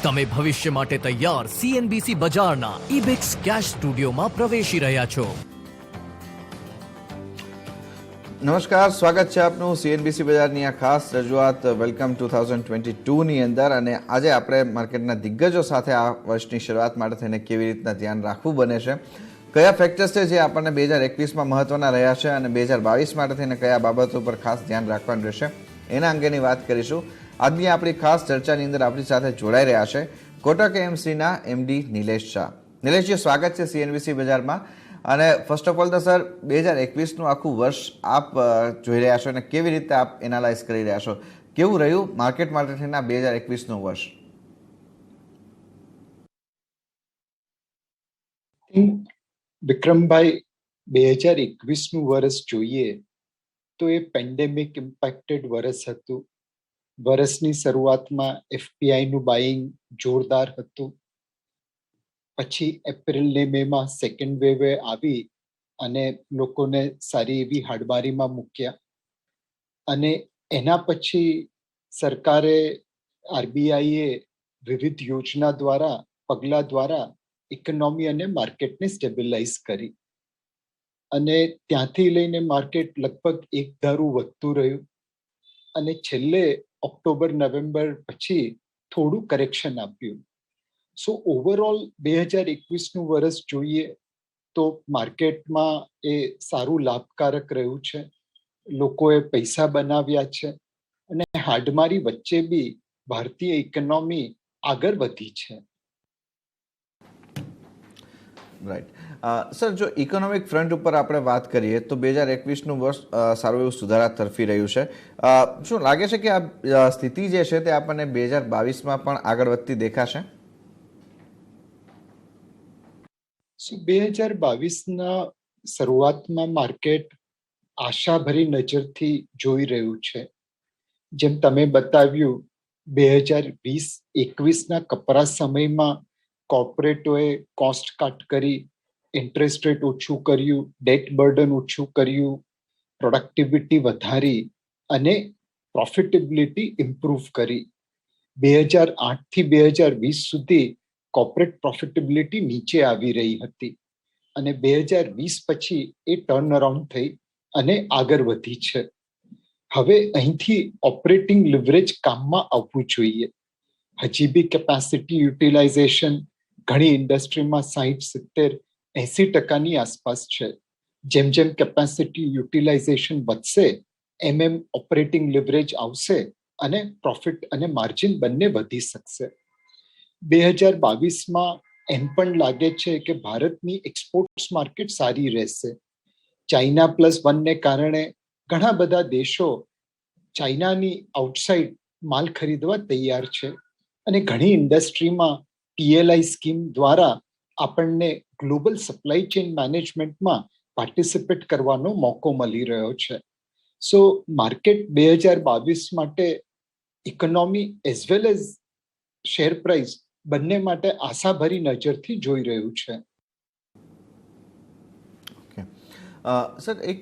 તમે ભવિષ્ય માટે તૈયાર સીએનબીસી બજારના ઇબિક્સ કેશ સ્ટુડિયોમાં પ્રવેશી રહ્યા છો. નમસ્કાર, સ્વાગત છે આપનું સીએનબીસી બજારની આ ખાસ રજૂઆત વેલકમ 2022ની અંદર. અને આજે આપણે માર્કેટના દિગ્ગજો સાથે આ વર્ષની શરૂઆત માટે થઈને કેવી રીતના ધ્યાન રાખવું બને છે, કયા ફેક્ટર્સ છે જે આપણને 2021માં મહત્વના રહ્યા છે અને 2022 માટે થઈને કયા બાબતો પર ખાસ ધ્યાન રાખવાનું રહેશે, એના અંગેની વાત કરીશું. આજની આપણી ખાસ ચર્ચાની અંદર આપણી સાથે જોડાઈ રહ્યા છે કોટક એએમસીના એમડી નિલેશ શાહ. નિલેશજી, સ્વાગત છે સીએનબીસી બજારમાં. અને ફર્સ્ટ ઓફ ઓલ તો સર, 2021નું આખું વર્ષ આપ જોઈ રહ્યા છો અને કેવી રીતે આપ એનાલાઇઝ કરી રહ્યા છો, કેવું રહ્યું માર્કેટ માટેના 2021નું વર્ષ? વિક્રમભાઈ, 2021નું વર્ષ જોઈએ તો એ પેન્ડેમિક ઇમ્પેક્ટેડ વર્ષ હતું. વર્ષની શરૂઆતમાં એફપીઆઈનું બાઇંગ જોરદાર હતું. પછી એપ્રિલ ને મે માં સેકન્ડ વેવ આવી અને લોકોને સારી એવી હાડમારીમાં મૂક્યા. અને એના પછી સરકારે, આરબીઆઈએ વિવિધ યોજના દ્વારા, પગલા દ્વારા ઇકોનોમી અને માર્કેટને સ્ટેબિલાઇઝ કરી. અને ત્યાંથી લઈને માર્કેટ લગભગ એક ધારું વધતું રહ્યું અને છેલ્લે ઓક્ટોબર નવેમ્બર પછી થોડું કરેક્શન આપ્યું. સો ઓવરઓલ 2021નું વર્ષ જોઈએ તો માર્કેટમાં એ સારું લાભકારક રહ્યું છે. લોકોએ પૈસા બનાવ્યા છે અને હાડમારી વચ્ચે બી ભારતીય ઇકોનોમી આગળ વધી છે. રાઈટ સર, જો ઇકોનોમિક ફ્રન્ટ ઉપર આપણે વાત કરીએ તો 2021નું વર્ષ સારું એવું સુધારા તરફી રહ્યું છે. શું લાગે છે કે આ સ્થિતિ જે છે તે આપણને 2022માં પણ આગળ વધતી દેખાશે? 2022ના શરૂઆતમાં માર્કેટ આશાભરી નજરથી જોઈ રહ્યું છે. જેમ તમે બતાવ્યું, 2020-21ના કપરા સમયમાં કોર્પોરેટોએ કોસ્ટ કટ કરી, ઇન્ટરેસ્ટ રેટ ઓછું કર્યું, ડેટ બર્ડન ઓછું કર્યું, પ્રોડક્ટિવિટી વધારી અને પ્રોફિટેબિલિટી ઇમ્પ્રૂવ કરી. 2008થી 2020 સુધી કોર્પોરેટ પ્રોફિટેબિલિટી નીચે આવી રહી હતી અને 2020 પછી એ ટર્ન અરાઉન્ડ થઈ અને આગળ વધી છે. હવે અહીંથી ઓપરેટિંગ લિવરેજ કામમાં આવવું જોઈએ. હજી બી કેપેસિટી યુટિલાઇઝેશન ઘણી ઇન્ડસ્ટ્રીમાં 60-70-80% આસપાસ છે. જેમ જેમ કેપેસિટી યુટિલાઇઝેશન વધશે એમ ઓપરેટિંગ લિવરેજ આવશે અને પ્રોફિટ અને માર્જિન બંને વધી શકશે. 2022માં એમ પણ લાગે છે કે ભારતની એક્સપોર્ટ્સ માર્કેટ સારી રહેશે. ચાઇના +1ને કારણે ઘણા બધા દેશો ચાઇનાની આઉટસાઇડ માલ ખરીદવા તૈયાર છે અને ઘણી ઇન્ડસ્ટ્રીમાં પીએલઆઈ સ્કીમ દ્વારા આપણને ગ્લોબલ સપ્લાય ચેઇન મેનેજમેન્ટમાં પાર્ટિસિપેટ કરવાનો મોકો મળી રહ્યો છે. સો માર્કેટ 2022 માટે economy as well as share price બંને માટે આશાભરી નજરથી જોઈ રહ્યું છે. સર, એક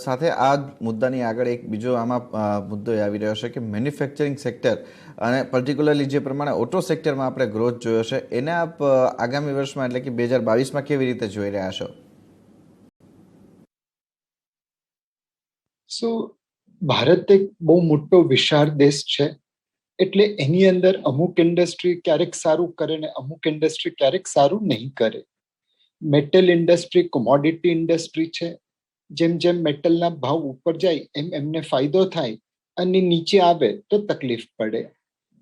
સાથે આ મુદ્દાની આગળ એક બીજો આમાં મુદ્દો આવી રહ્યો છે કે મેન્યુફેક્ચરિંગ સેક્ટર અને પર્ટિક્યુલરલી જે પ્રમાણે ઓટો સેક્ટરમાં આપણે ગ્રોથ જોયો છે, એને આપ આગામી વર્ષમાં એટલે કે 2022માં કેવી રીતે જોઈ રહ્યા છો? સો ભારત એક બહુ મોટો વિશાળ દેશ છે, એટલે એની અંદર અમુક ઇન્ડસ્ટ્રી ક્યારેક સારું કરે ને અમુક ઇન્ડસ્ટ્રી ક્યારેક સારું નહીં કરે. મેટલ ઇન્ડસ્ટ્રી કોમોડિટી ઇન્ડસ્ટ્રી છે. જેમ જેમ મેટલના ભાવ ઉપર જાય એમ એમને ફાયદો થાય અને નીચે આવે તો તકલીફ પડે.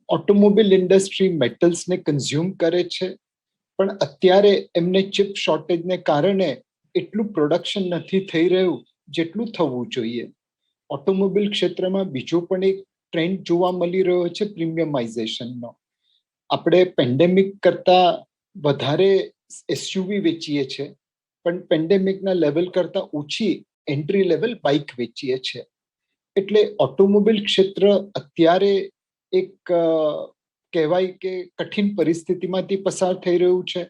ઓટોમોબાઈલ ઇન્ડસ્ટ્રી મેટલ્સને કન્ઝ્યુમ કરે છે, પણ અત્યારે એમને ચિપ શોર્ટેજને કારણે એટલું પ્રોડક્શન નથી થઈ રહ્યું જેટલું થવું જોઈએ. ઓટોમોબાઈલ ક્ષેત્રમાં બીજો પણ એક ટ્રેન્ડ જોવા મળી રહ્યો છે, પ્રીમિયમાઇઝેશનનો. આપણે પેન્ડેમિક કરતા વધારે એસયુવી વેચીએ છીએ, પણ પેન્ડેમિકના લેવલ કરતા ઓછી એન્ટ્રી લેવલ બાઇક વેચીએ છીએ. એટલે ઓટોમોબાઈલ ક્ષેત્ર અત્યારે એક કહેવાય કે કઠિન પરિસ્થિતિમાંથી પસાર થઈ રહ્યું છે.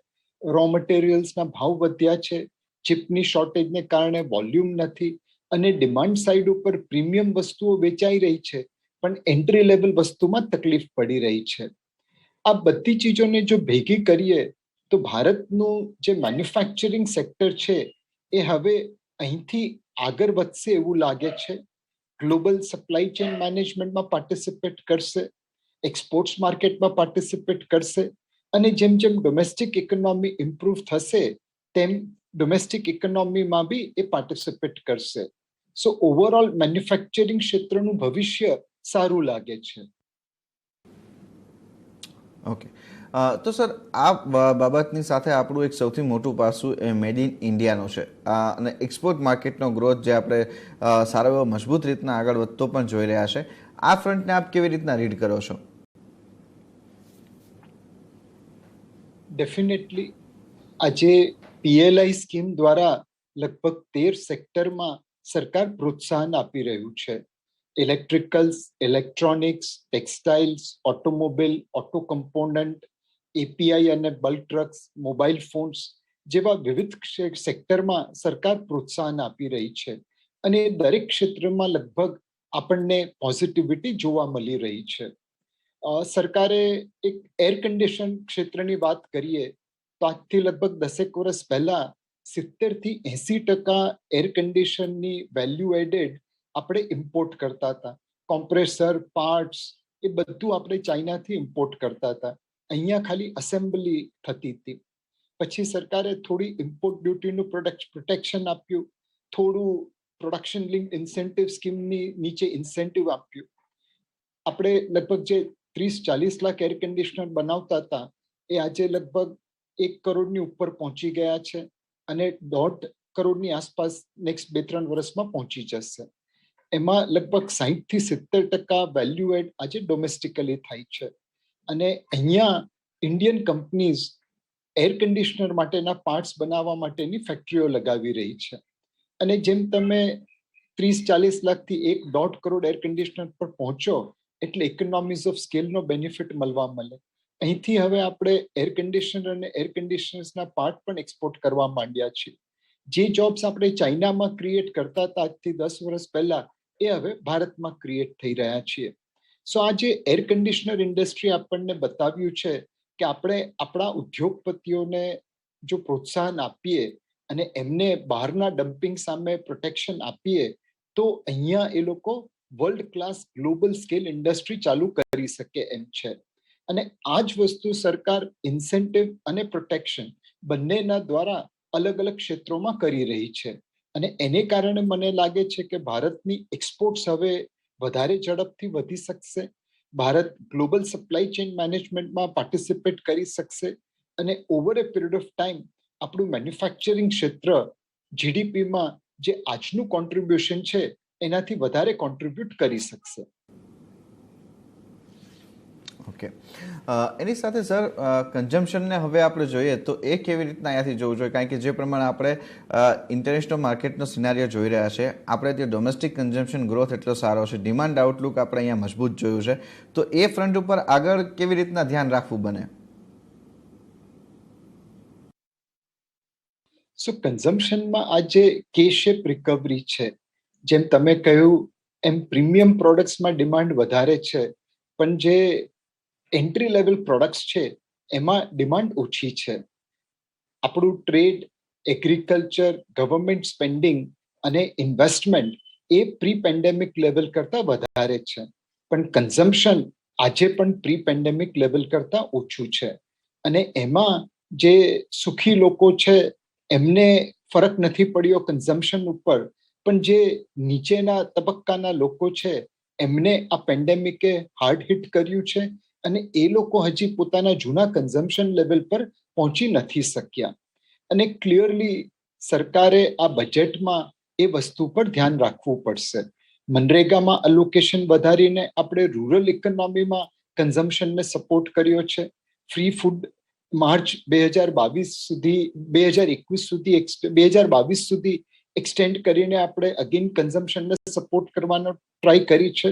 રો મટીરિયલ્સના ભાવ વધ્યા છે, ચિપની શોર્ટેજને કારણે વોલ્યુમ નથી અને ડિમાન્ડ સાઇડ ઉપર પ્રીમિયમ વસ્તુઓ વેચાઈ રહી છે, પણ એન્ટ્રી લેવલ વસ્તુમાં તકલીફ પડી રહી છે. આ બધી ચીજોને જો ભેગી કરીએ તો ભારતનું જે મેન્યુફેક્ચરિંગ સેક્ટર છે એ હવે અહીંથી આગળ વધશે એવું લાગે છે. ગ્લોબલ સપ્લાય ચેન મેનેજમેન્ટમાં પાર્ટિસિપેટ કરશે, એક્સપોર્ટ્સ માર્કેટમાં પાર્ટિસિપેટ કરશે, અને જેમ જેમ ડોમેસ્ટિક ઇકોનોમી ઇમ્પ્રૂવ થશે તેમ ડોમેસ્ટિક ઇકોનોમીમાં બી એ પાર્ટિસિપેટ કરશે. સો ઓવરઓલ મેન્યુફેક્ચરિંગ ક્ષેત્રનું ભવિષ્ય સારું લાગે છે. ઓકે, તો સર આ બાબતની સાથે આપણું એક સૌથી મોટું પાસું એ મેડ ઇન ઇન્ડિયાનું છે, અને એક્સપોર્ટ માર્કેટનો ગ્રોથ જે આપણે સારો એવો મજબૂત રીતના આગળ વધતો પણ જોઈ રહ્યા છે. આ ફ્રન્ટને આપ કેવી રીતના રીડ કરો છો? ડેફિનેટલી આજે પીએલઆઈ સ્કીમ દ્વારા લગભગ 13 સેક્ટરમાં સરકાર પ્રોત્સાહન આપી રહ્યું છે. Electricals, electronics, textiles, automobile, auto component, API અને બલ્ક ટ્રક્સ, મોબાઈલ ફોન્સ જેવા વિવિધ સેક્ટરમાં સરકાર પ્રોત્સાહન આપી રહી છે, અને દરેક ક્ષેત્રમાં લગભગ આપણને પોઝિટિવિટી જોવા મળી રહી છે. સરકારે એક એર કન્ડિશન ક્ષેત્રની વાત કરીએ તો આજથી લગભગ 10 વર્ષ પહેલા 70 થી 80% એર કન્ડિશનની વેલ્યુ એડેડ આપણે ઇમ્પોર્ટ કરતા હતા. કોમ્પ્રેસર, પાર્ટ્સ એ બધું આપણે ચાઇનાથી ઇમ્પોર્ટ કરતા હતા. અહીંયા ખાલી અસેમ્બલી થતી હતી. પછી સરકારે થોડી ઇમ્પોર્ટ ડ્યુટીનું પ્રોટેક્શન આપ્યું, થોડું પ્રોડક્શન લિંક ઇન્સેન્ટિવ સ્કીમની નીચે ઇન્સેન્ટિવ આપ્યું. આપણે લગભગ જે 30-40 લાખ એર કન્ડિશનર બનાવતા હતા એ આજે લગભગ 1 કરોડની ઉપર પહોંચી ગયા છે, અને 1.5 કરોડની આસપાસ નેક્સ્ટ 2-3 વર્ષમાં પહોંચી જશે. એમાં લગભગ 60-70% વેલ્યુ એડ આજે ડોમેસ્ટિકલી થાય છે, અને અહીંયા ઇન્ડિયન કંપનીઝ એર કન્ડિશનર માટેના પાર્ટ્સ બનાવવા માટેની ફેક્ટરીઓ લગાવી રહી છે. અને જેમ તમે 30-40 લાખથી 1.5 કરોડ એર કન્ડિશનર પર પહોંચો એટલે ઇકોનોમીઝ ઓફ સ્કેલનો બેનિફિટ મળવા મળે. અહીંથી હવે આપણે એર કન્ડિશનર અને એર કન્ડિશનર્સના પાર્ટ પણ એક્સપોર્ટ કરવા માંડ્યા છીએ. જે જોબ્સ આપણે ચાઇનામાં ક્રિએટ કરતા હતા આજથી 10 વર્ષ પહેલા, એ હવે ભારતમાં ક્રિએટ થઈ રહ્યા છીએ. સો આ જે એર કન્ડિશનર ઇન્ડસ્ટ્રી આપણને બતાવ્યું છે કે આપણે આપણા ઉદ્યોગપતિઓને જો પ્રોત્સાહન આપીએ અને એમને બહારના ડમ્પિંગ સામે પ્રોટેક્શન આપીએ તો અહીંયા એ લોકો world class global scale industry ચાલુ કરી શકે એમ છે. અને આ જ વસ્તુ સરકાર ઇન્સેન્ટિવ અને પ્રોટેક્શન બંનેના દ્વારા અલગ અલગ ક્ષેત્રોમાં કરી રહી છે. અને એને કારણે મને લાગે છે કે ભારતની એક્સપોર્ટ્સ હવે વધારે ઝડપથી વધી શકશે. ભારત ગ્લોબલ સપ્લાય ચેઇન મેનેજમેન્ટમાં પાર્ટિસિપેટ કરી શકશે, અને over A period of time આપણું મેન્યુફેક્ચરિંગ ક્ષેત્ર જીડીપીમાં જે આજનું કોન્ટ્રીબ્યુશન છે એનાથી વધારે કોન્ટ્રીબ્યુટ કરી શકશે. ઓકે, એની સાથે સર કન્ઝમ્પશનને હવે આપણે જોઈએ તો એ કેવી રીતના અહીંયાથી જોવું જોઈએ? કારણ કે જે પ્રમાણે આપણે ઇન્ટરનેશનલ માર્કેટનો સિનારીઓ જોઈ રહ્યા છે, આપણે ત્યાં ડોમેસ્ટિક કન્ઝમ્પશન ગ્રોથ એટલો સારો છે, ડિમાન્ડ આઉટલુક આપણે અહીંયા મજબૂત જોયું છે, તો એ ફ્રન્ટ ઉપર આગળ કેવી રીતના ધ્યાન રાખવું બને? સો કન્ઝમ્પશનમાં આજે કે શેપ રિકવરી છે. જેમ તમે કહ્યું એમ પ્રીમિયમ પ્રોડક્ટ્સમાં ડિમાન્ડ વધારે છે, પણ જે એન્ટ્રી લેવલ પ્રોડક્ટ્સ છે એમાં ડિમાન્ડ ઓછી છે. આપણું ટ્રેડ, એગ્રીકલ્ચર, ગવર્મેન્ટ સ્પેન્ડિંગ અને ઇન્વેસ્ટમેન્ટ એ પ્રી પેન્ડેમિક લેવલ કરતા વધારે છે, પણ કન્ઝમ્પશન આજે પણ પ્રી પેન્ડેમિક લેવલ કરતા ઓછું છે. અને એમાં જે સુખી લોકો છે એમને ફરક નથી પડ્યો કન્ઝમ્પશન ઉપર, પણ જે નીચેના તબક્કાના લોકો છે એમને આ પેન્ડેમિકે હાર્ડ હિટ કર્યું છે, અને એ લોકો હજી પોતાના જૂના કન્ઝમ્પશન લેવલ પર પહોંચી નથી શક્યા. અને ક્લિયરલી સરકારે આ બજેટમાં એ વસ્તુ પર ધ્યાન રાખવું પડશે. મનરેગામાં અલોકેશન વધારીને આપણે રૂરલ ઇકોનોમીમાં કન્ઝમ્પશનને સપોર્ટ કર્યો છે. ફ્રી ફૂડ માર્ચ 2022 સુધી એક્સટેન્ડ કરીને આપણે અગેન કન્ઝમ્પશનને સપોર્ટ કરવાનો ટ્રાય કરી છે.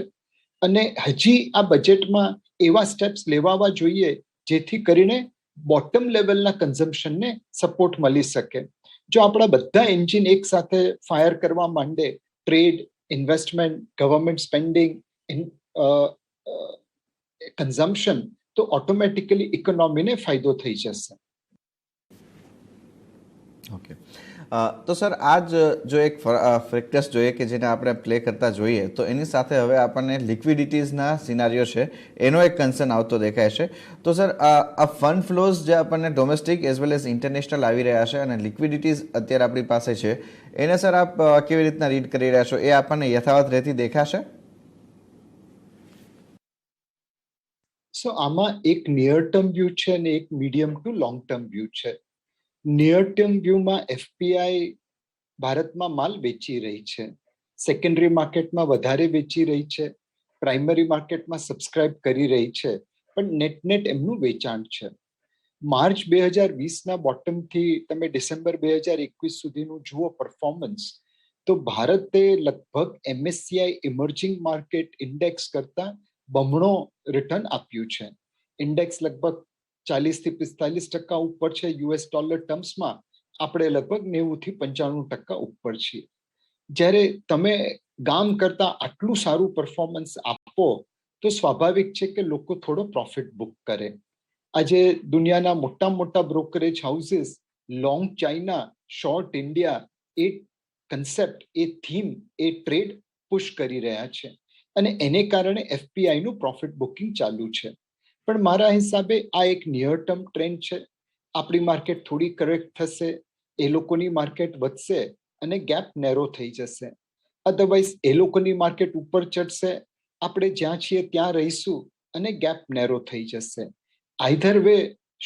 અને હજી આ બજેટમાં એવા સ્ટેપ્સ લેવાવા જોઈએ જેથી કરીને બોટમ લેવલના કન્ઝમ્પશનને સપોર્ટ મળી શકે. જો આપણા બધા એન્જિન એક સાથે ફાયર કરવા માંડે, trade, investment, government spending, consumption, તો તો ઓટોમેટિકલી ઇકોનોમીને ફાયદો થઈ જશે. ઓકે, તો સર આજ જો એક ફેક્ટર્સ જોઈએ કે જેને આપણે પ્લે કરતા જોઈએ તો એની સાથે હવે આપણને લિક્વિડિટીઝના સિનારીઓ છે એનો એક કન્સર્ન આવતો દેખાય છે. તો સર આ ફંડ ફ્લોઝ જે આપણને domestic as well as international આવી રહ્યા છે અને લિક્વિડિટીઝ અત્યારે આપણી પાસે છે એને સર આપ કેવી રીતના રીડ કરી રહ્યા છો? એ આપણને યથાવત રહેતી દેખાશે? સો આમાં એક નિયર ટર્મ વ્યૂ છે અને એક medium two long term view છે. નિયર ટર્મ વ્યૂમાં એફપીઆઈ ભારતમાં માલ વેચી રહી છે, સેકન્ડરી માર્કેટમાં વધારે વેચી રહી છે, પ્રાઇમરી માર્કેટમાં સબસ્ક્રાઇબ કરી રહી છે, પણ નેટ એમનું વેચાણ છે. માર્ચ 2020ના બોટમથી તમે ડિસેમ્બર 2021 સુધીનું જુઓ પરફોર્મન્સ, તો ભારતે લગભગ એમએસસીઆઈ ઇમર્જિંગ માર્કેટ ઇન્ડેક્સ કરતા બમણો રિટર્ન આપ્યું છે. ઇન્ડેક્સ લગભગ 40-45% ઉપર છે યુએસ ડોલર ટર્મ્સમાં, આપણે લગભગ 90-95% ઉપર છીએ. જ્યારે તમે ગામ કરતા આટલું સારું પરફોર્મન્સ આપો તો સ્વાભાવિક છે કે લોકો થોડો પ્રોફિટ બુક કરે. આજે દુનિયાના મોટા brokerage houses long China, short India, એ કન્સેપ્ટ, એ થીમ, એ ટ્રેડ પુશ કરી રહ્યા છે અને એને કારણે એફપીઆઈ નું પ્રોફિટ બુકિંગ ચાલુ છે. પણ મારા હિસાબે આ એક નિયર ટર્મ ટ્રેન્ડ છે. આપણી માર્કેટ થોડી કરેક્ટ થશે, એ લોકોની માર્કેટ વધશે અને ગેપ નેરો થઈ જશે. અધરવાઇઝ એ લોકોની માર્કેટ ઉપર ચડશે, આપણે જ્યાં છીએ ત્યાં રહીશું અને ગેપ નેરો થઈ જશે. આઈધર વે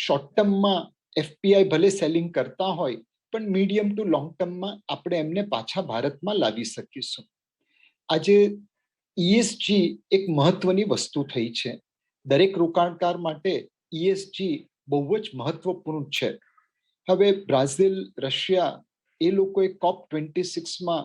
શોર્ટ ટર્મમાં એફપીઆઈ ભલે સેલિંગ કરતા હોય, પણ મીડિયમ ટુ લોંગ ટર્મમાં આપણે એમને પાછા ભારતમાં લાવી શકીશું. આજે ઈએસજી એક મહત્વની વસ્તુ થઈ છે. દરેક રોકાણકાર માટે ઈએસજી બહુ જ મહત્વપૂર્ણ છે. હવે બ્રાઝિલ, રશિયા, એ લોકોએ COP26માં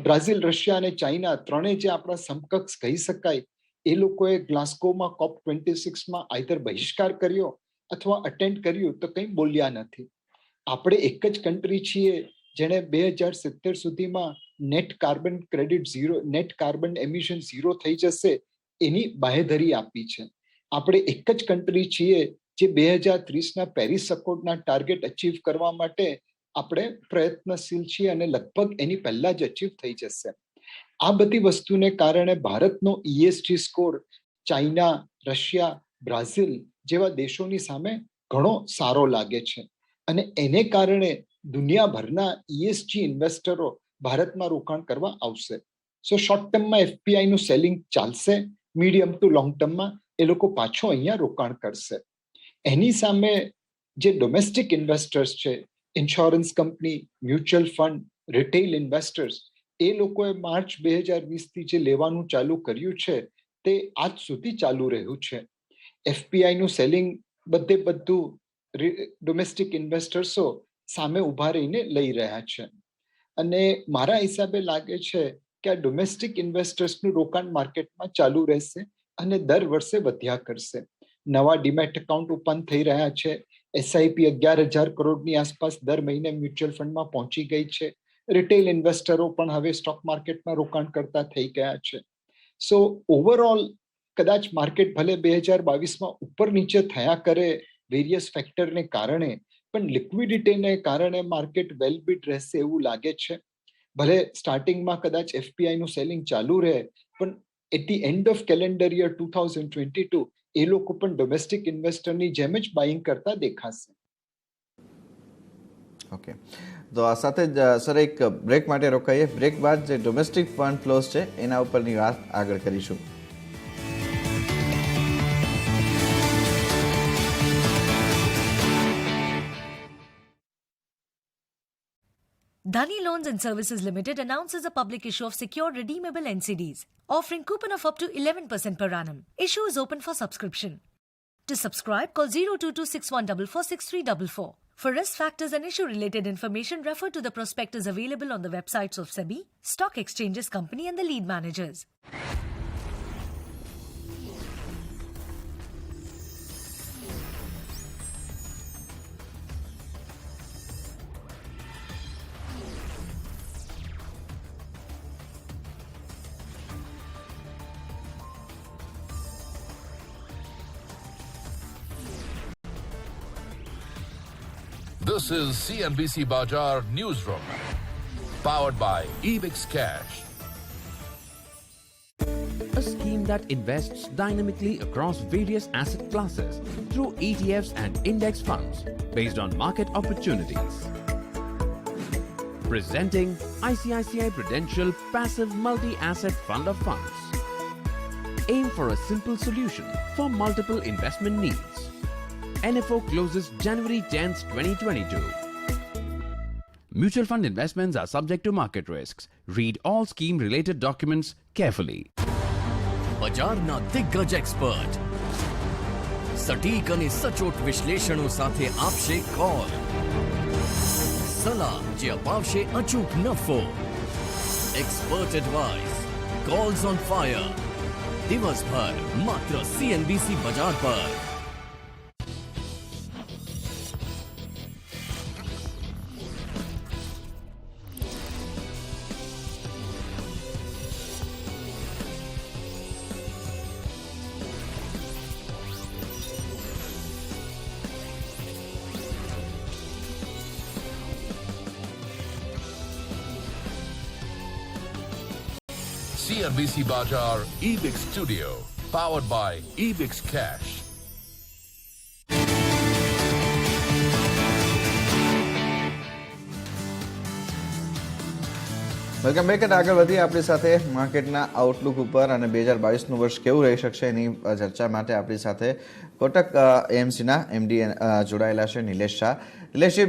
બ્રાઝિલ, રશિયા અને ચાઇના ત્રણેય જે આપણા સમકક્ષ કહી શકાય, એ લોકોએ ગ્લાસ્કોમાં COP26માં આઈધર બહિષ્કાર કર્યો અથવા અટેન્ડ કર્યું તો કંઈ બોલ્યા નથી. આપણે એક જ કન્ટ્રી છીએ જેણે 2070 સુધીમાં net carbon credit zero, net carbon emission zero થઈ જશે એની બાંહેધરી આપી છે. આપણે એક જ કન્ટ્રી છીએ જે 2030ના પેરિસ એકોર્ડના ટાર્ગેટ અચીવ કરવા માટે આપણે પ્રયત્નશીલ છીએ અને લગભગ એની પહેલા જ અચીવ થઈ જશે. આ બધી વસ્તુને કારણે ભારતનો ઈએસજી સ્કોર ચાઇના, રશિયા, બ્રાઝિલ જેવા દેશોની સામે ઘણો સારો લાગે છે અને એને કારણે દુનિયાભરના ઈએસજી ઇન્વેસ્ટરો ભારતમાં રોકાણ કરવા આવશે. સો શોર્ટ ટર્મમાં એફપીઆઈ નું સેલિંગ ચાલશે, મીડિયમ ટુ લોંગ ટર્મમાં એ લોકો પાછો અહીંયા રોકાણ કરશે. એની સામે જે ડોમેસ્ટિક ઇન્વેસ્ટર્સ છે, insurance company, mutual fund, retail investors, એ લોકોએ માર્ચ 2020થી જે લેવાનું ચાલુ કર્યું છે તે આજ સુધી ચાલુ રહ્યું છે. એફપીઆઈ નું સેલિંગ બધું ડોમેસ્ટિક ઇન્વેસ્ટર્સો સામે ઉભા રહીને લઈ રહ્યા છે અને મારા હિસાબે લાગે છે કે આ ડોમેસ્ટિક ઇન્વેસ્ટર્સનું રોકાણ માર્કેટમાં ચાલુ રહેશે અને દર વર્ષે વધ્યા કરશે. નવા ડીમેટ એકાઉન્ટ ઓપન થઈ રહ્યા છે. એસઆઈપી 11,000 કરોડની આસપાસ દર મહિને મ્યુચ્યુઅલ ફંડમાં પહોંચી ગઈ છે. રિટેલ ઇન્વેસ્ટરો પણ હવે સ્ટોક માર્કેટમાં રોકાણ કરતા થઈ ગયા છે. સો ઓવરઓલ કદાચ માર્કેટ ભલે 2022માં ઉપર નીચે થયા કરે વેરિયસ ફેક્ટરને કારણે, પણ લિક્વિડિટીને કારણે માર્કેટ વેલ બીટ રહેશે એવું લાગે છે. ભલે સ્ટાર્ટિંગમાં કદાચ એફપીઆઈ નું સેલિંગ ચાલુ રહે, પણ at the end of calendar year 2022 એ લોકો પણ ડોમેસ્ટિક ઇન્વેસ્ટરની જેમ જ બાઇંગ કરતા દેખાશે. ઓકે, તો આ સાથે જ સર એક બ્રેક માટે રોકાઈએ. બ્રેક બાદ જે ડોમેસ્ટિક ફંડ ફ્લોઝ છે એના ઉપરની વાત આગળ કરીશું. Dhani Loans and Services Limited announces a public issue of secure redeemable NCDs, offering coupon of up to 11% per annum. Issue is open for subscription. To subscribe, call 02261446344. For risk factors and issue-related information, refer to the prospectus available on the websites of SEBI, Stock Exchanges Company and the lead managers. This is CNBC Bajar Newsroom, powered by Ebix Cash. A scheme that invests dynamically across various asset classes through ETFs and index funds based on market opportunities. Presenting ICICI Prudential Passive Multi-Asset Fund of Funds. Aim for a simple solution for multiple investment needs. NFO closes January 10th, 2022. Mutual fund investments are subject to market risks. Read all scheme-related documents carefully. બજારના દિગ્ગજ expert સટીક અને સચોટ વિશ્લેષણો સાથે આપશે call, સલાહ જે અપાવશે અચૂક નફો. Expert advice, calls on fire, દિવસભર માત્ર CNBC બજાર પર. CNBC Bajar Ebix Studio, powered by Ebix Cash. Welcome back. આગળ વધીએ આપણી સાથે માર્કેટના આઉટલુક ઉપર અને 2022નું વર્ષ કેવું રહી શકશે એની ચર્ચા માટે આપણી સાથે કોટક AMCના MD જોડાયેલા છે નિલેશ શાહ. નિલેશજી,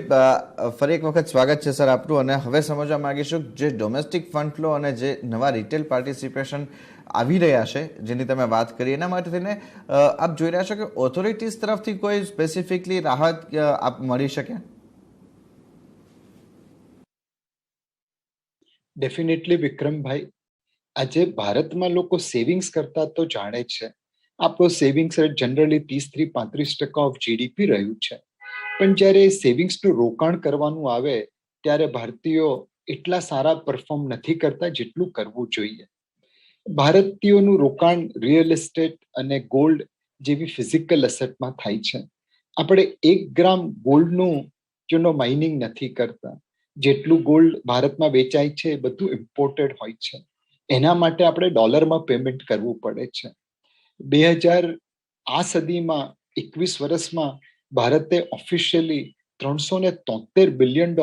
ફરી એક વખત સ્વાગત છે સર આપનું. અને હવે સમજવા માંગીશું જે ડોમેસ્ટિક ફંડ ફ્લો અને જે નવા રિટેલ પાર્ટિસિપેશન આવી રહ્યા છે જેની તમે વાત કરી, એના માટે થઈને આપ જોઈ રહ્યા છો કે ઓથોરિટીઝ તરફથી કોઈ સ્પેસિફિકલી રાહત આપ મળી શકે? ડેફિનેટલી વિક્રમભાઈ, આજે ભારતમાં લોકો સેવિંગ્સ કરતા તો જાણે જ છે. આપણો savings rate generally 30-35% of GDP રહ્યું છે. પણ જ્યારે સેવિંગ્સનું રોકાણ કરવાનું આવે ત્યારે ભારતીયો એટલા સારા પરફોર્મ નથી કરતા જેટલું કરવું જોઈએ. ભારતીયોનું રોકાણ રિયલ એસ્ટેટ અને ગોલ્ડ જેવી ફિઝિકલ એસેટમાં થાય છે. આપણે 1 ગ્રામ ગોલ્ડનું માઇનિંગ નથી કરતા. જેટલું ગોલ્ડ ભારતમાં વેચાય છે એ બધું ઇમ્પોર્ટેડ હોય છે. એના માટે આપણે ડોલરમાં પેમેન્ટ કરવું પડે છે. 2000 સદીમાં 21 વર્ષમાં ભારતે ઓફિશિયલી $373 બિલિયન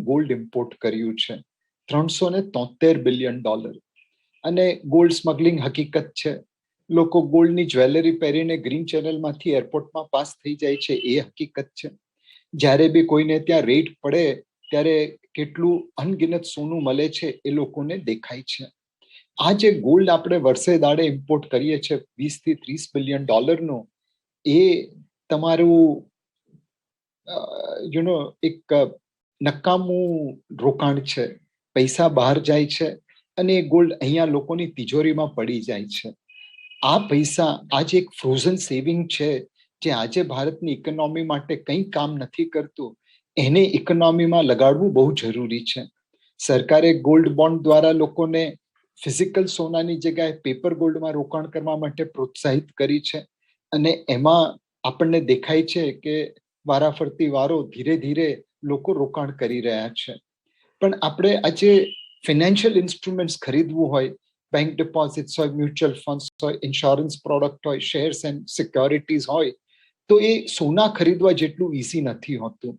ગોલ્ડ ઇમ્પોર્ટ કર્યું છે. $373 બિલિયન. અને ગોલ્ડ સ્મગલિંગ હકીકત છે. લોકો ગોલ્ડની જ્વેલરી પહેરીને ગ્રીન ચેનલમાંથી એરપોર્ટમાં પાસ થઈ જાય છે, એ હકીકત છે. જ્યારે બી કોઈને ત્યાં રેડ પડે ત્યારે કેટલું અનગિનત સોનું મળે છે એ લોકોને દેખાય છે. આ જે ગોલ્ડ આપણે વર્ષે દાડે ઇમ્પોર્ટ કરીએ છીએ $20-30 બિલિયન, એ તમારું એક નકામું રોકાણ છે. પૈસા બહાર જાય છે અને એ ગોલ્ડ અહીંયા લોકોની તિજોરીમાં પડી જાય છે. આ પૈસા આજે એક ફ્રોઝન સેવિંગ છે જે આજે ભારતની ઇકોનોમી માટે કંઈ કામ નથી કરતું. એને ઇકોનોમીમાં લગાડવું બહુ જરૂરી છે. સરકારે ગોલ્ડ બોન્ડ દ્વારા લોકોને ફિઝિકલ સોનાની જગ્યાએ પેપર ગોલ્ડમાં રોકાણ કરવા માટે પ્રોત્સાહિત કરી છે. અને એમાં આપણને દેખાય છે કે વારાફરતી વારો ધીરે ધીરે લોકો રોકાણ કરી રહ્યા છે. પણ આપણે આજે ફિનાન્શિયલ ઇન્સ્ટ્રુમેન્ટ્સ ખરીદવું હોય, બેંક ડિપોઝિટ્સ હોય, મ્યુચ્યુઅલ ફંડ્સ હોય, ઇન્સ્યોરન્સ પ્રોડક્ટ હોય, શેર્સ એન્ડ સિક્યોરિટીઝ હોય, તો એ સોના ખરીદવા જેટલું ઈઝી નથી હોતું.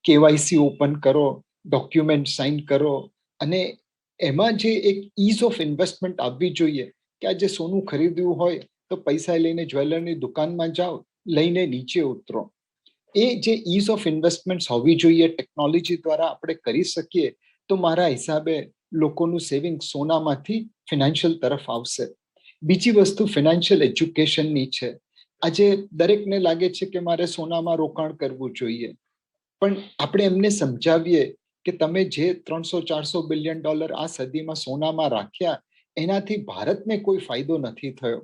KYC ઓપન કરો, ડોક્યુમેન્ટ સાઇન કરો, અને એમાં જે એક ઇઝ ઓફ ઇન્વેસ્ટમેન્ટ આવવી જોઈએ કે આજે સોનું ખરીદવું હોય તો પૈસા લઈને જ્વેલરની દુકાનમાં જાઓ, લઈને નીચે ઉતરો. એ જે ઇઝ ઓફ ઇન્વેસ્ટમેન્ટ હોવી જોઈએ ટેકનોલોજી દ્વારા આપણે કરી શકીએ તો મારા હિસાબે લોકોનું સેવિંગ સોનામાંથી ફિનાન્શિયલ તરફ આવશે. બીજી વસ્તુ ફિનાન્શિયલ એજ્યુકેશનની છે. આજે દરેકને લાગે છે કે મારે સોનામાં રોકાણ કરવું જોઈએ, પણ આપણે એમને સમજાવીએ કે તમે જે $300-400 બિલિયન આ સદીમાં સોનામાં રાખ્યા એનાથી ભારતને કોઈ ફાયદો નથી થયો.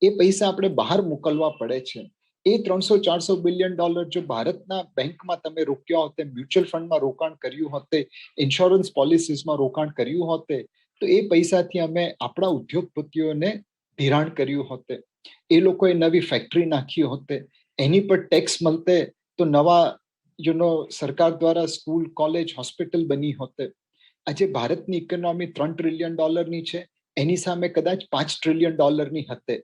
એ પૈસા આપણે બહાર મોકલવા પડે છે. એ $300-400 બિલિયન જો ભારતના બેંકમાં તમે રોક્યા હોતે, મ્યુચ્યુઅલ ફંડમાં રોકાણ કર્યું હોતે, ઇન્સ્યોરન્સ પોલિસીસમાં રોકાણ કર્યું હોતે, તો એ પૈસાથી અમે આપણા ઉદ્યોગપતિઓને ધિરાણ કર્યું હોતે. એ લોકોએ નવી ફેક્ટરી નાખી હોતે, એની પર ટેક્સ મળતે તો નવા સરકાર દ્વારા સ્કૂલ, કોલેજ, હોસ્પિટલ બની હોતે. આજે ભારતની ઇકોનોમી $3 ટ્રિલિયન છે, એની સામે કદાચ $5 ટ્રિલિયન હતે.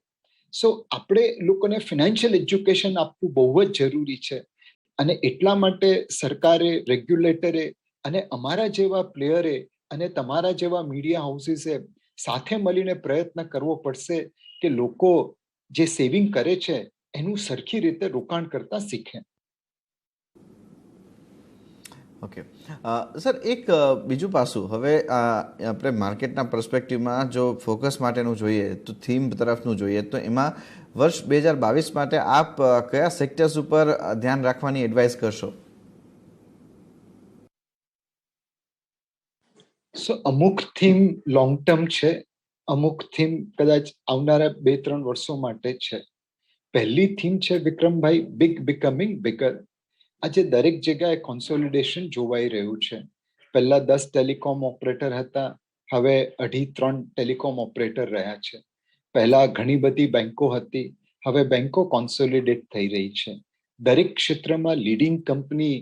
સો આપણે લોકોને ફિનાન્શિયલ એજ્યુકેશન આપવું બહુ જ જરૂરી છે. અને એટલા માટે સરકારે, રેગ્યુલેટરે અને અમારા જેવા પ્લેયરે અને તમારા જેવા મીડિયા હાઉસીસે સાથે મળીને પ્રયત્ન કરવો પડશે કે લોકો જે સેવિંગ કરે છે એનું સરખી રીતે રોકાણ કરતા શીખે. ઓકે સર, એક બીજું પાસું હવે આપણે માર્કેટના પર્સપેક્ટિવમાં જો ફોકસ માટેનું જોઈએ તો થીમ તરફનું જોઈએ તો એમાં વર્ષ 2022 માટે આપ કયા સેક્ટર્સ ઉપર ધ્યાન રાખવાની એડવાઇસ કરશો? સો અમુક થીમ લોંગ ટર્મ છે, અમુક થીમ કદાચ આવનારા 2-3 વર્ષો માટે છે. પહેલી થીમ છે વિક્રમભાઈ, બિગ બીકમિંગ બિગર. આજે દરેક જગ્યાએ કોન્સોલિડેશન જોવાઈ રહ્યું છે. પહેલા 10 ટેલિકોમ ઓપરેટર હતા, હવે 2.5-3 ટેલિકોમ ઓપરેટર રહ્યા છે. પહેલા ઘણી બધી બેંકો હતી, હવે બેંકો કોન્સોલિડેટ થઈ રહી છે. દરેક ક્ષેત્રમાં લીડિંગ કંપની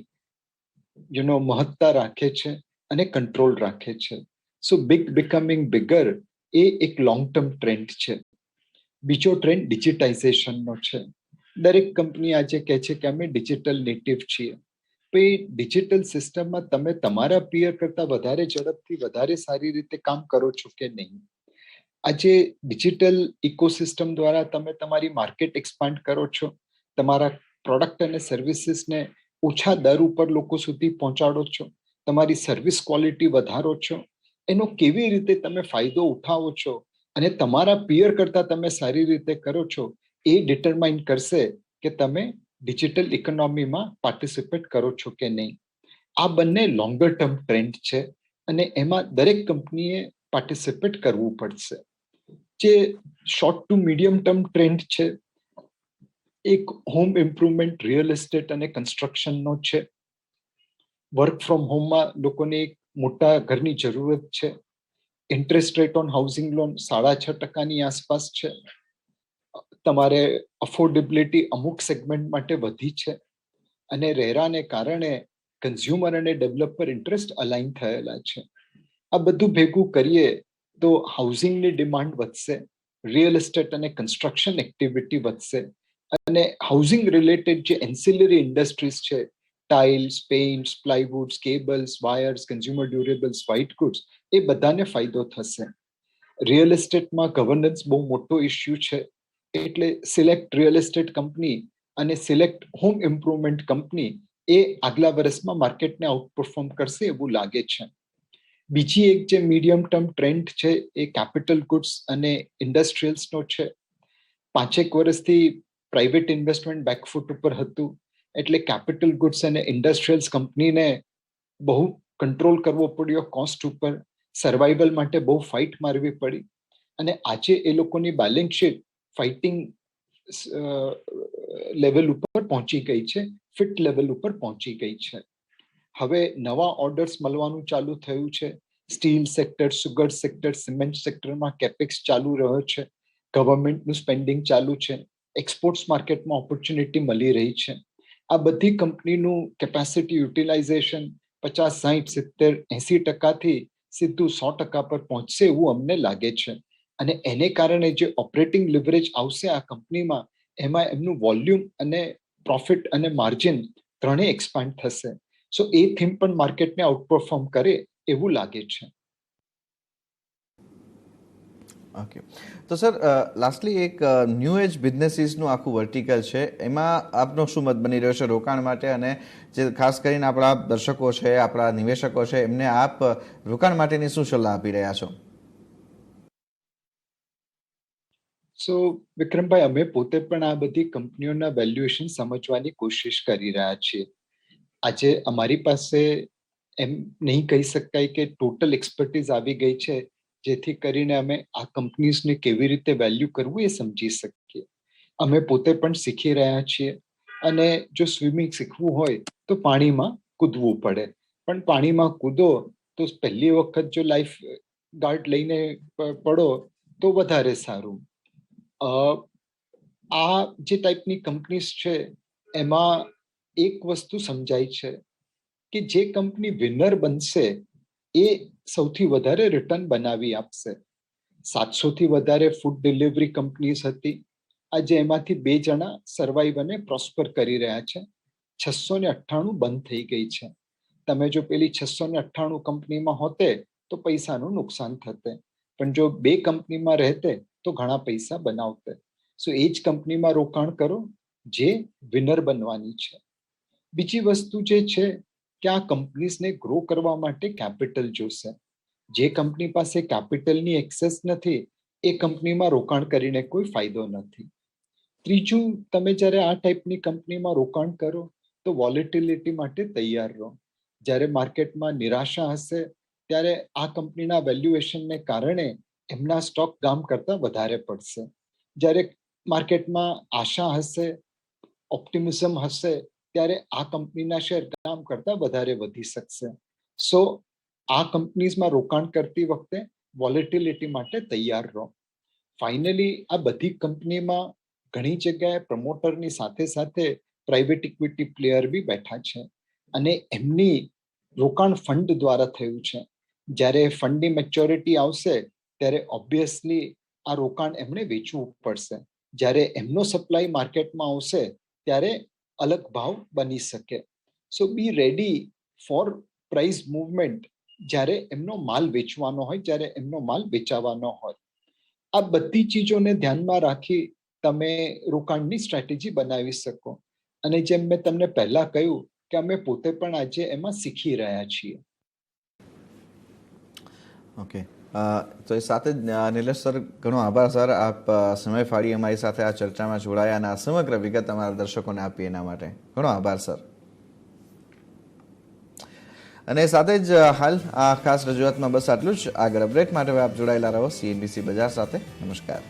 મહત્તા રાખે છે અને કંટ્રોલ રાખે છે. સો બિગ બીકમિંગ બિગર એ એક લોંગ ટર્મ ટ્રેન્ડ છે. બીજો ટ્રેન્ડ ડિજિટાઇઝેશનનો છે. દરેક કંપની આજે કહે છે કે અમે ડિજિટલ નેટિવ છીએ. તો એ ડિજિટલ સિસ્ટમમાં તમે તમારા પિયર કરતા વધારે ઝડપથી, વધારે સારી રીતે કામ કરો છો કે નહીં? આજે ડિજિટલ ઇકોસિસ્ટમ દ્વારા તમે તમારી માર્કેટ એક્સપાન્ડ કરો છો, તમારા પ્રોડક્ટ અને સર્વિસીસને ઓછા દર ઉપર લોકો સુધી પહોંચાડો છો, તમારી સર્વિસ ક્વોલિટી વધારો છો, એનો કેવી રીતે તમે ફાયદો ઉઠાવો છો અને તમારા પિયર કરતા તમે સારી રીતે કરો છો, એ ડિટરમાઇન કરશે કે તમે ડિજિટલ ઇકોનોમીમાં પાર્ટિસિપેટ કરો છો કે નહીં. આ બંને લોંગર ટર્મ ટ્રેન્ડ છે અને એમાં દરેક કંપનીએ પાર્ટિસિપેટ કરવું પડશે. જે short to medium term trend છે, એક હોમ ઇમ્પ્રુવમેન્ટ, રિયલ એસ્ટેટ અને કન્સ્ટ્રક્શનનો છે. વર્ક ફ્રોમ હોમમાં લોકોને એક મોટા ઘરની જરૂરત છે. Interest rate on housing loan 6.5% આસપાસ છે. તમારે અફોર્ડેબિલિટી અમુક સેગમેન્ટ માટે વધી છે અને રેરાને કારણે કન્ઝ્યુમર અને ડેવલપર ઇન્ટરેસ્ટ અલાઇન થયેલા છે. આ બધું ભેગું કરીએ તો હાઉસિંગની ડિમાન્ડ વધશે, રિયલ એસ્ટેટ અને કન્સ્ટ્રક્શન એક્ટિવિટી વધશે અને હાઉસિંગ રિલેટેડ જે એન્સિલરી ઇન્ડસ્ટ્રીઝ છે, tiles, paints, plywoods, cables, wires, consumer durables, white goods, એ બધાને ફાયદો થશે. રિયલ એસ્ટેટમાં ગવર્નન્સ બહુ મોટો ઇસ્યુ છે, એટલે સિલેક્ટ રિયલ એસ્ટેટ કંપની અને સિલેક્ટ હોમ ઇમ્પ્રુવમેન્ટ કંપની એ આગલા વર્ષમાં માર્કેટને આઉટપરફોર્મ કરશે એવું લાગે છે. બીજી એક જે મીડિયમ ટર્મ ટ્રેન્ડ છે એ કેપિટલ ગુડ્સ અને ઇન્ડસ્ટ્રીયલ્સનો છે. 5 વર્ષથી પ્રાઇવેટ ઇન્વેસ્ટમેન્ટ બેકફૂટ ઉપર હતું, એટલે કેપિટલ ગુડ્સ અને ઇન્ડસ્ટ્રીયલ્સ કંપનીને બહુ કંટ્રોલ કરવો પડ્યો કોસ્ટ ઉપર, સર્વાઈવલ માટે બહુ ફાઇટ મારવી પડી અને આજે એ લોકોની બેલેન્સ શીટ ફાઇટિંગ લેવલ ઉપર પહોંચી ગઈ છે, ફિટ લેવલ ઉપર પહોંચી ગઈ છે. હવે નવા ઓર્ડર્સ મળવાનું ચાલુ થયું છે. Steel sector, sugar sector, cement સેક્ટરમાં કેપેક્સ ચાલુ રહ્યો છે, ગવર્મેન્ટનું સ્પેન્ડિંગ ચાલુ છે, એક્સપોર્ટ્સ માર્કેટમાં ઓપોર્ચ્યુનિટી મળી રહી છે. આ બધી કંપનીનું કેપેસિટી યુટિલાઇઝેશન 50, 60, 70, 80%થી સીધું 100% પર પહોંચશે એવું અમને લાગે છે અને એને કારણે જે ઓપરેટિંગ લિવરેજ આવશે આ કંપનીમાં, એમાં એમનું વોલ્યુમ અને પ્રોફિટ અને માર્જિન ત્રણેય એક્સપાન્ડ થશે. સો એ થીમ પણ માર્કેટને આઉટપરફોર્મ કરે એવું લાગે છે. ઓકે, તો સર લાસ્ટલી એક ન્યૂ એજ બિઝનેસીસનું આખું વર્ટિકલ છે, એમાં આપનો શું મત બની રહ્યો છે રોકાણ માટે, અને જે ખાસ કરીને આપણા દર્શકો છે, આપણા નિવેશકો છે, એમને આપ રોકાણ માટેની શું સલાહ આપી રહ્યા છો? સો વિક્રમભાઈ, અમે પોતે પણ આ બધી કંપનીઓના વેલ્યુએશન સમજવાની કોશિશ કરી રહ્યા છીએ. આજે અમારી પાસે એમ નહીં કહી શકાય કે ટોટલ એક્સપર્ટીઝ આવી ગઈ છે જેથી કરીને અમે આ કંપનીઝને કેવી રીતે વેલ્યુ કરવું એ સમજી શકીએ. અમે પોતે પણ શીખી રહ્યા છીએ અને જો સ્વિમિંગ શીખવું હોય તો પાણીમાં કૂદવું પડે, પણ પાણીમાં કૂદો તો પહેલી વખત જો લાઈફ ગાર્ડ લઈને પડો તો વધારે સારું. આ જે ટાઈપની કંપનીઝ છે એમાં એક વસ્તુ સમજાય છે કે જે કંપની વિનર બનશે એ સૌથી વધારે રિટર્ન બનાવી આપશે. 700 થી વધારે ફૂડ ડિલિવરી કંપનીઝ હતી. આજે એમાંથી 2 જણા સર્વાઈવ અને પ્રોસ્પર કરી રહ્યા છે. 698 બંધ થઈ ગઈ છે. તમે જો પેલી 698 કંપનીમાં હોતે તો પૈસાનું નુકસાન થતે, પણ જો 2 કંપનીમાં રહેતે તો ઘણા પૈસા બનાવતે. સો એ જ કંપનીમાં રોકાણ કરો જે વિનર બનવાની છે. બીજી વસ્તુ જે છે કે આ કંપનીઝને ગ્રો કરવા માટે કેપિટલ જોશે. જે કંપની પાસે કેપિટલની એક્સેસ નથી એ કંપનીમાં રોકાણ કરીને કોઈ ફાયદો નથી. ત્રીજું, તમે જ્યારે આ ટાઈપની કંપનીમાં રોકાણ કરો તો વોલેટિલિટી માટે તૈયાર રહો. જ્યારે માર્કેટમાં નિરાશા હશે ત્યારે આ કંપનીના વેલ્યુએશનને કારણે એમના સ્ટોક ગામ કરતા વધારે પડશે. જ્યારે માર્કેટમાં આશા હશે, ઓપ્ટિમિઝમ હશે, ત્યારે આ કંપનીના શેર ગામ કરતા વધારે વધી શકશે. સો આ કંપનીઝમાં રોકાણ કરતી વખતે વોલેટિલિટી માટે તૈયાર રહો. ફાઇનલી આ બધી કંપનીમાં ઘણી જગ્યાએ પ્રમોટરની સાથે સાથે પ્રાઇવેટ ઇક્વિટી પ્લેયર બી બેઠા છે અને એમની રોકાણ ફંડ દ્વારા થયું છે. જ્યારે ફંડની મેચ્યોરિટી આવશે ત્યારે ઓબ્વિયસલી આ રોકાણ એમણે વેચવું પડશે. જ્યારે એમનો સપ્લાય માર્કેટમાં આવશે ત્યારે અલગ ભાવ બની શકે. સો બી રેડી ફોર પ્રાઇસ મૂવમેન્ટ જ્યારે એમનો માલ વેચવાનો હોય, જ્યારે એમનો માલ વેચાવાનો હોય. આ બધી ચીજોને ધ્યાનમાં રાખી તમે રોકાણની સ્ટ્રેટેજી બનાવી શકો. અને જેમ મેં તમને પહેલા કહ્યું કે અમે પોતે પણ આજે એમાં શીખી રહ્યા છીએ. ઓકે, તો એ સાથે જ નિલેશ સર, ઘણો આભાર સર, આપ સમય ફાળી અમારી સાથે આ ચર્ચામાં જોડાયા અને આ સમગ્ર વિગત અમારા દર્શકોને આપી એના માટે ઘણો આભાર સર. અને સાથે જ હાલ આ ખાસ રજૂઆતમાં બસ આટલું જ. આગળ અપડેટ માટે આપ જોડાયેલા રહો CNBC બજાર સાથે. નમસ્કાર.